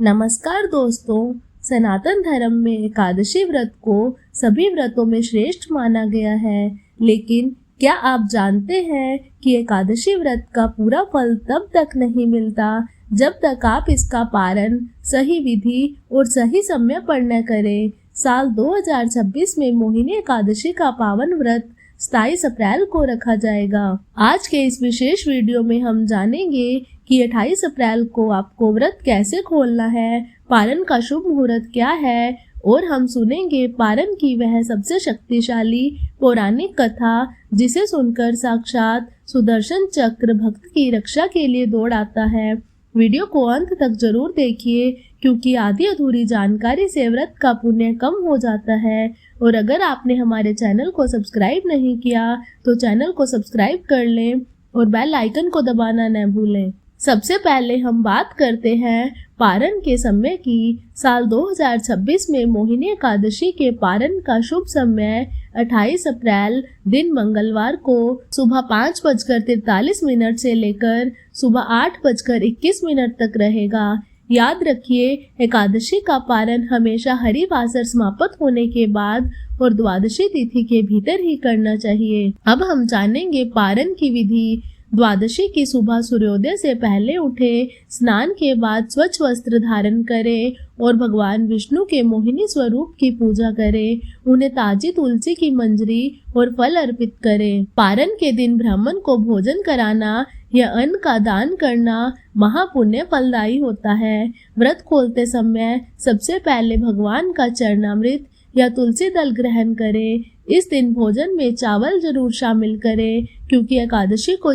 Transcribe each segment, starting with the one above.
नमस्कार दोस्तों, सनातन धर्म में एकादशी व्रत को सभी व्रतों में श्रेष्ठ माना गया है। लेकिन क्या आप जानते हैं कि एकादशी व्रत का पूरा फल तब तक नहीं मिलता जब तक आप इसका पारण सही विधि और सही समय पर न करें। साल 2026 में मोहिनी एकादशी का पावन व्रत 27 अप्रैल को रखा जाएगा। आज के इस विशेष वीडियो में हम जानेंगे कि 28 अप्रैल को आपको व्रत कैसे खोलना है, पारण का शुभ मुहूर्त क्या है और हम सुनेंगे पारण की वह सबसे शक्तिशाली पौराणिक कथा जिसे सुनकर साक्षात सुदर्शन चक्र भक्त की रक्षा के लिए दौड़ आता है। वीडियो को अंत तक जरूर देखिए क्योंकि आधी अधूरी जानकारी से व्रत का पुण्य कम हो जाता है। और अगर आपने हमारे चैनल को सब्सक्राइब नहीं किया तो चैनल को सब्सक्राइब कर लें और बेल आइकन को दबाना न भूलें। सबसे पहले हम बात करते हैं पारण के समय की। साल 2026 में मोहिनी एकादशी के पारण का शुभ समय 28 अप्रैल दिन मंगलवार को सुबह 5:43 से लेकर सुबह 8:21 तक रहेगा। याद रखिए, एकादशी का पारण हमेशा हरिवासर समाप्त होने के बाद और द्वादशी तिथि के भीतर ही करना चाहिए। अब हम जानेंगे पारण की विधि। द्वादशी की सुबह सूर्योदय से पहले उठे, स्नान के बाद स्वच्छ वस्त्र धारण करें और भगवान विष्णु के मोहिनी स्वरूप की पूजा करें। उन्हें ताजी तुलसी की मंजरी और फल अर्पित करें। पारण के दिन ब्राह्मण को भोजन कराना या अन्न का दान करना महापुण्य फलदायी होता है। व्रत खोलते समय सबसे पहले भगवान का चरणामृत या तुलसी दल ग्रहण करें। इस दिन भोजन में चावल जरूर शामिल करें क्योंकि एकादशी को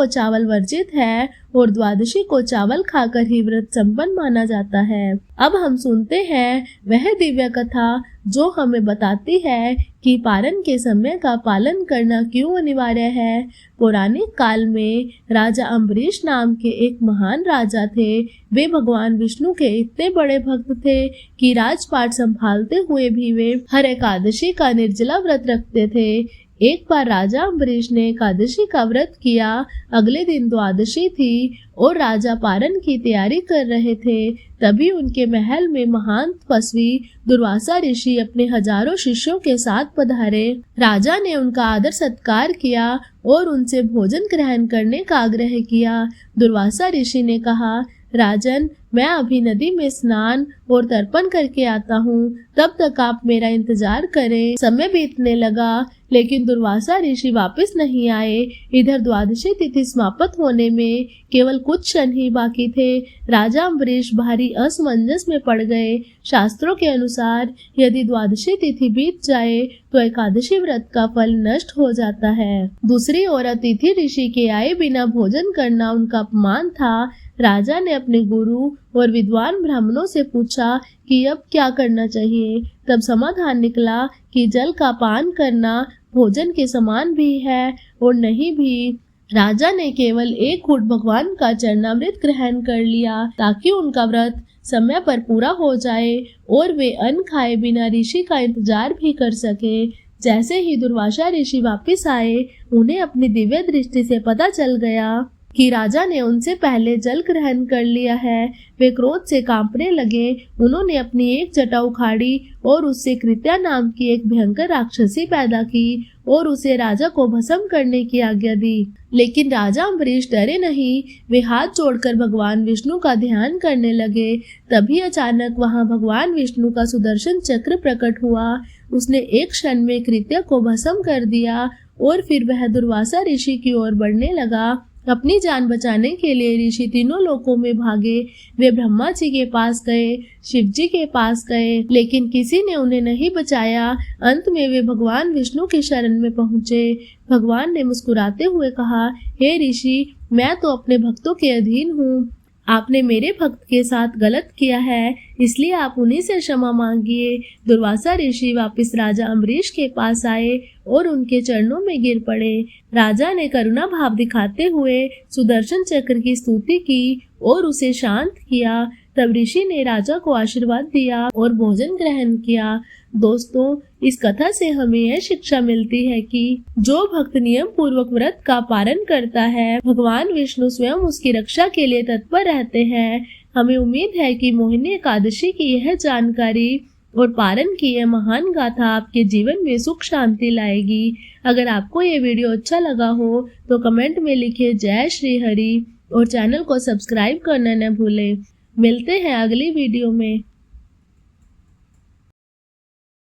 चावल वर्जित है और द्वादशी को चावल खाकर ही व्रत संपन्न माना जाता है। अब हम सुनते हैं वह दिव्य कथा जो हमें बताती है कि पारण के समय का पालन करना क्यों अनिवार्य है। पौराणिक काल में राजा अम्बरीश नाम के एक महान राजा थे। वे भगवान विष्णु के इतने बड़े भक्त थे कि राजपाट संभालते हुए भी वे हर एकादशी का निर्जला व्रत रखते थे। एक बार राजा अम्बरीश ने एकादशी का व्रत किया। अगले दिन द्वादशी थी और राजा पारण की तैयारी कर रहे थे। तभी उनके महल में महान तपस्वी दुर्वासा ऋषि अपने हजारों शिष्यों के साथ पधारे। राजा ने उनका आदर सत्कार किया और उनसे भोजन ग्रहण करने का आग्रह किया। दुर्वासा ऋषि ने कहा, राजन, मैं अभी नदी में स्नान और तर्पण करके आता हूँ, तब तक आप मेरा इंतजार करें। समय बीतने लगा लेकिन दुर्वासा ऋषि वापस नहीं आए। इधर द्वादशी तिथि समाप्त होने में केवल कुछ क्षण ही बाकी थे। राजा अम्बरीश भारी असमंजस में पड़ गए। शास्त्रों के अनुसार यदि द्वादशी तिथि बीत जाए तो एकादशी व्रत का फल नष्ट हो जाता है। दूसरी ओर अतिथि ऋषि के आए बिना भोजन करना उनका अपमान था। राजा ने अपने गुरु और विद्वान ब्राह्मणों से पूछा कि अब क्या करना चाहिए। तब समाधान निकला कि जल का पान करना भोजन के समान भी है और नहीं भी। राजा ने केवल एक घूंट भगवान का चरणामृत ग्रहण कर लिया ताकि उनका व्रत समय पर पूरा हो जाए और वे अन्न खाए बिना ऋषि का इंतजार भी कर सके। जैसे ही दुर्वासा ऋषि वापस आए, उन्हें अपनी दिव्य दृष्टि से पता चल गया कि राजा ने उनसे पहले जल ग्रहण कर लिया है। वे क्रोध से कांपने लगे। उन्होंने अपनी एक जटा उखाड़ी और उससे कृत्या नाम की एक भयंकर राक्षसी पैदा की और उसे राजा को भस्म करने की आज्ञा दी। लेकिन राजा अम्बरीश डरे नहीं। वे हाथ जोड़कर भगवान विष्णु का ध्यान करने लगे। तभी अचानक वहां भगवान विष्णु का सुदर्शन चक्र प्रकट हुआ। उसने एक क्षण में कृत्या को भस्म कर दिया और फिर वह दुर्वासा ऋषि की ओर बढ़ने लगा। अपनी जान बचाने के लिए ऋषि तीनों लोकों में भागे। वे ब्रह्मा जी के पास गए, शिव जी के पास गए, लेकिन किसी ने उन्हें नहीं बचाया। अंत में वे भगवान विष्णु की शरण में पहुंचे। भगवान ने मुस्कुराते हुए कहा, हे ऋषि, मैं तो अपने भक्तों के अधीन हूँ। आपने मेरे भक्त के साथ गलत किया है, इसलिए आप उन्हीं से क्षमा मांगिए। दुर्वासा ऋषि वापस राजा अम्बरीश के पास आए और उनके चरणों में गिर पड़े। राजा ने करुणा भाव दिखाते हुए सुदर्शन चक्र की स्तुति की और उसे शांत किया। तब ऋषि ने राजा को आशीर्वाद दिया और भोजन ग्रहण किया। दोस्तों, इस कथा से हमें यह शिक्षा मिलती है कि जो भक्त नियम पूर्वक व्रत का पालन करता है, भगवान विष्णु स्वयं उसकी रक्षा के लिए तत्पर रहते हैं। हमें उम्मीद है कि मोहिनी एकादशी की यह जानकारी और पारण की यह महान गाथा आपके जीवन में सुख शांति लाएगी। अगर आपको ये वीडियो अच्छा लगा हो तो कमेंट में लिखे जय श्री हरि और चैनल को सब्सक्राइब करना न भूलें। मिलते हैं अगली वीडियो में।